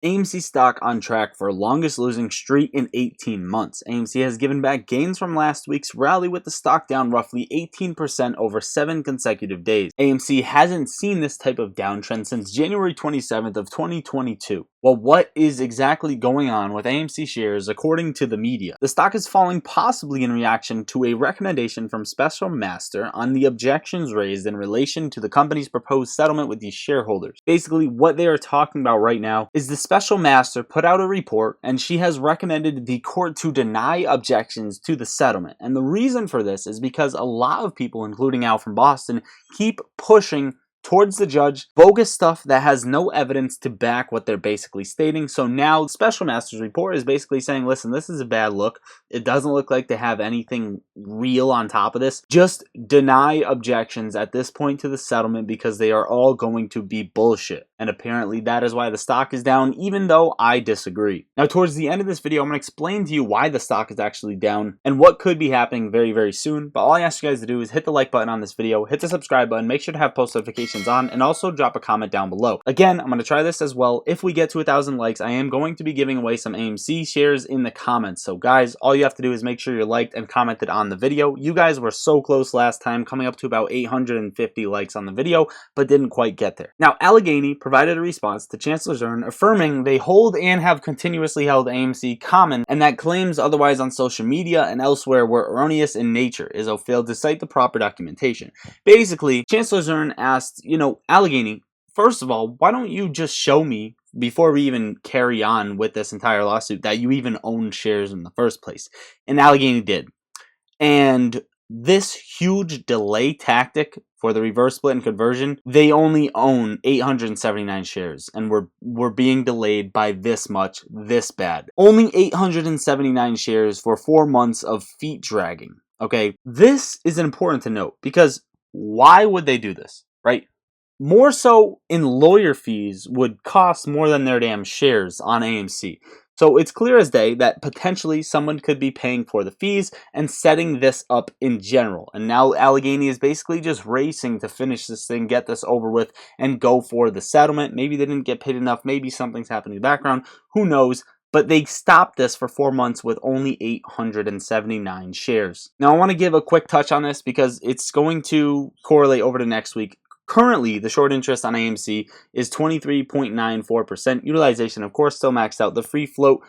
AMC stock on track for longest losing streak in 18 months. AMC has given back gains from last week's rally with the stock down roughly 18% over 7 consecutive days. AMC hasn't seen this type of downtrend since January 27th of 2022. Well, what is exactly going on with AMC shares according to the media? The stock is falling possibly in reaction to a recommendation from Special Master on the objections raised in relation to the company's proposed settlement with these shareholders. Basically, what they are talking about right now is the Special Master put out a report and she has recommended the court to deny objections to the settlement. And the reason for this is because a lot of people, including Al from Boston, keep pushing towards the judge bogus stuff that has no evidence to back what they're basically stating. So now Special Master's report is basically saying, listen, this is a bad look. It doesn't look like they have anything real on top of this. Just deny objections at this point to the settlement because they are all going to be bullshit. And apparently that is why the stock is down, even though I disagree. Now, towards the end of this video, I'm going to explain to you why the stock is actually down and what could be happening very, very soon. But all I ask you guys to do is hit the like button on this video, hit the subscribe button, make sure to have post notifications on, and also drop a comment down below. Again, I'm going to try this as well. If we get to 1,000 likes, I am going to be giving away some AMC shares in the comments. So guys, all you have to do is make sure you're liked and commented on the video. You guys were so close last time, coming up to about 850 likes on the video, but didn't quite get there. Now, Allegheny provided a response to Chancellor Zern affirming they hold and have continuously held AMC common, and that claims otherwise on social media and elsewhere were erroneous in nature, Izzo failed to cite the proper documentation. Basically, Chancellor Zern asked, Allegheny, first of all, why don't you just show me, before we even carry on with this entire lawsuit, that you even own shares in the first place? And Allegheny did. And this huge delay tactic for the reverse split and conversion, they only own 879 shares, and we're being delayed by this much, this bad. Only 879 shares for 4 months of feet dragging. Okay, this is important to note because why would they do this, right? More so in lawyer fees would cost more than their damn shares on AMC. So it's clear as day that potentially someone could be paying for the fees and setting this up in general. And now Allegheny is basically just racing to finish this thing, get this over with, and go for the settlement. Maybe they didn't get paid enough. Maybe something's happening in the background. Who knows? But they stopped this for 4 months with only 879 shares. Now, I want to give a quick touch on this because it's going to correlate over to next week. Currently, the short interest on AMC is 23.94%. Utilization, of course, still maxed out. The free float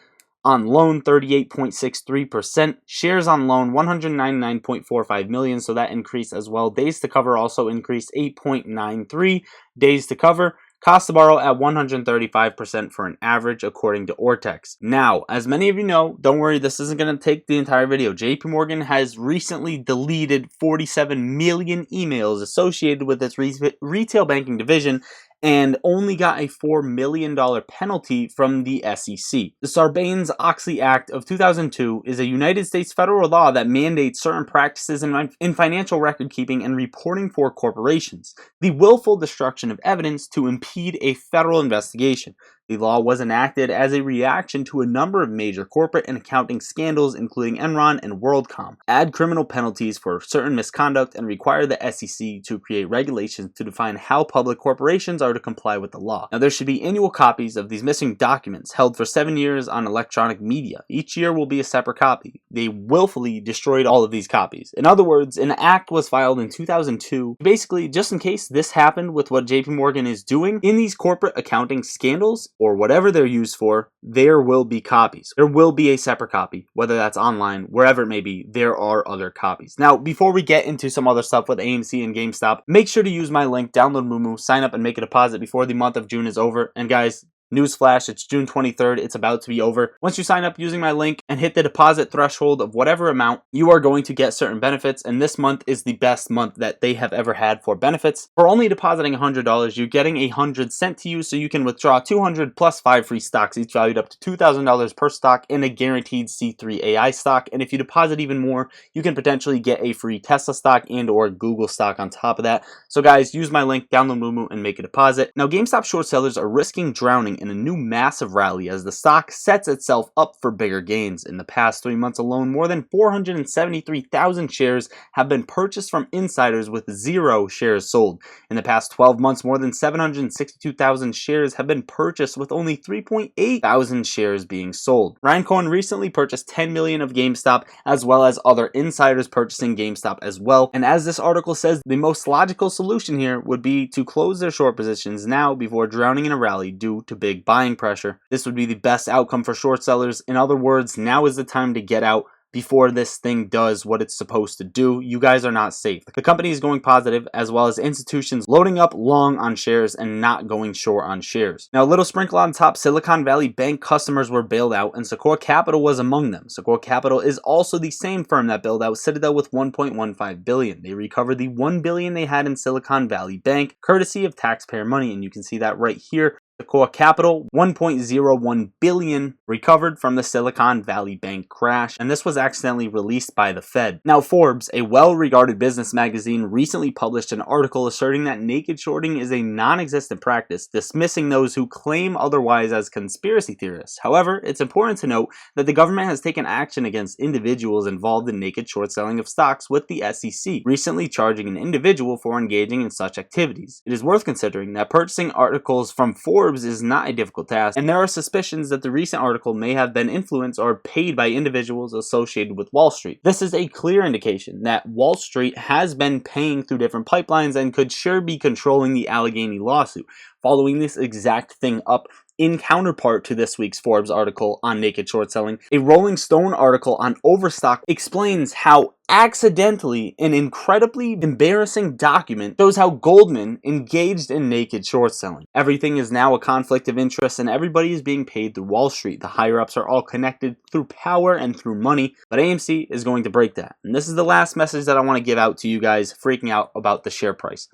on loan, 38.63%. Shares on loan, 199.45 million, so that increased as well. Days to cover also increased, 8.93 days to cover. Cost to borrow at 135% for an average, according to Ortex. Now, as many of you know, don't worry, this isn't going to take the entire video. JP Morgan has recently deleted 47 million emails associated with its retail banking division and only got a $4 million penalty from the SEC. The Sarbanes-Oxley Act of 2002 is a United States federal law that mandates certain practices in financial record keeping and reporting for corporations. The willful destruction of evidence to impede a federal investigation. The law was enacted as a reaction to a number of major corporate and accounting scandals, including Enron and WorldCom. Add criminal penalties for certain misconduct and require the SEC to create regulations to define how public corporations are to comply with the law. Now, there should be annual copies of these missing documents held for 7 years on electronic media. Each year will be a separate copy. They willfully destroyed all of these copies. In other words, an act was filed in 2002, basically just in case this happened with what JP Morgan is doing in these corporate accounting scandals, or whatever they're used for, there will be copies. There will be a separate copy, whether that's online, wherever it may be, there are other copies. Now, before we get into some other stuff with AMC and GameStop, make sure to use my link, download Moomoo, sign up and make a deposit before the month of June is over. And guys, newsflash, it's June 23rd, it's about to be over. Once you sign up using my link and hit the deposit threshold of whatever amount, you are going to get certain benefits, and this month is the best month that they have ever had for benefits. For only depositing $100, you're getting $100 sent to you, so you can withdraw $200 plus 5 free stocks, each valued up to $2,000 per stock, in a guaranteed C3 AI stock. And if you deposit even more, you can potentially get a free Tesla stock and or Google stock on top of that. So guys, use my link, download Moomoo, and make a deposit. Now, GameStop short sellers are risking drowning in a new massive rally as the stock sets itself up for bigger gains. In the past 3 months alone, more than 473,000 shares have been purchased from insiders with 0 shares sold. In the past 12 months, more than 762,000 shares have been purchased with only 3.8 thousand shares being sold. Ryan Cohen recently purchased 10 million of GameStop, as well as other insiders purchasing GameStop as well. And as this article says, the most logical solution here would be to close their short positions now before drowning in a rally due to big buying pressure. This would be the best outcome for short sellers. In other words, now is the time to get out before this thing does what it's supposed to do. You guys are not safe. The company is going positive, as well as institutions loading up long on shares and not going short on shares. Now, a little sprinkle on top, Silicon Valley Bank customers were bailed out, and Secure Capital was among them. Secure Capital is also the same firm that bailed out Citadel with $1.15 billion. They recovered the $1 billion they had in Silicon Valley Bank, courtesy of taxpayer money, and you can see that right here. Secure Capital, $1.01 billion recovered from the Silicon Valley Bank crash, and this was accidentally released by the Fed. Now, Forbes, a well-regarded business magazine, recently published an article asserting that naked shorting is a non-existent practice, dismissing those who claim otherwise as conspiracy theorists. However, it's important to note that the government has taken action against individuals involved in naked short selling of stocks, with the SEC recently charging an individual for engaging in such activities. It is worth considering that purchasing articles from Forbes is not a difficult task, and there are suspicions that the recent article may have been influenced or paid by individuals associated with Wall Street. This is a clear indication that Wall Street has been paying through different pipelines and could sure be controlling the Allegheny lawsuit. Following this exact thing up, in counterpart to this week's Forbes article on naked short selling, a Rolling Stone article on Overstock explains how accidentally an incredibly embarrassing document shows how Goldman engaged in naked short selling. Everything is now a conflict of interest, and everybody is being paid through Wall Street. The higher-ups are all connected through power and through money, but AMC is going to break that. And this is the last message that I want to give out to you guys freaking out about the share price.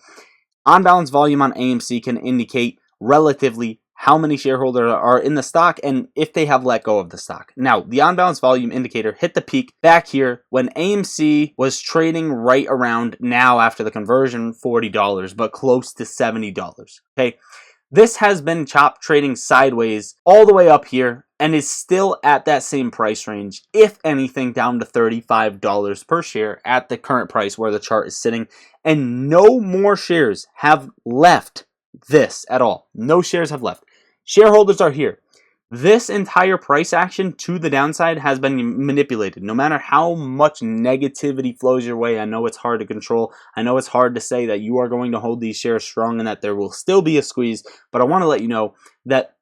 On-balance volume on AMC can indicate relatively how many shareholders are in the stock and if they have let go of the stock. Now, the on-balance volume indicator hit the peak back here when AMC was trading right around, now after the conversion, $40, but close to $70. Okay, this has been chopped trading sideways all the way up here and is still at that same price range, if anything down to $35 per share at the current price where the chart is sitting, and no more shares have left this at all. No shares have left. Shareholders are here. This entire price action to the downside has been manipulated. No matter how much negativity flows your way, I know it's hard to control. I know it's hard to say that you are going to hold these shares strong and that there will still be a squeeze, but I want to let you know that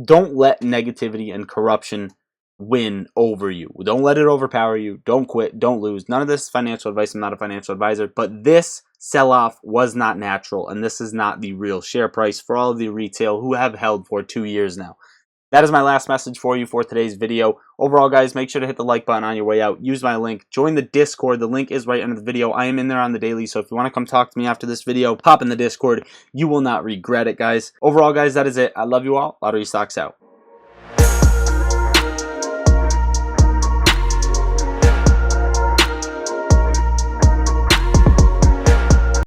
don't let negativity and corruption win over you. Don't let it overpower you. Don't quit. Don't lose. None of this is financial advice. I'm not a financial advisor, but this sell-off was not natural, and this is not the real share price for all of the retail who have held for 2 years now. That is my last message for you for today's video. Overall, guys, make sure to hit the like button on your way out. Use my link. Join the Discord. The link is right under the video. I am in there on the daily, so if you want to come talk to me after this video, pop in the Discord. You will not regret it, guys. Overall, guys, that is it. I love you all. Lottery Stocks out.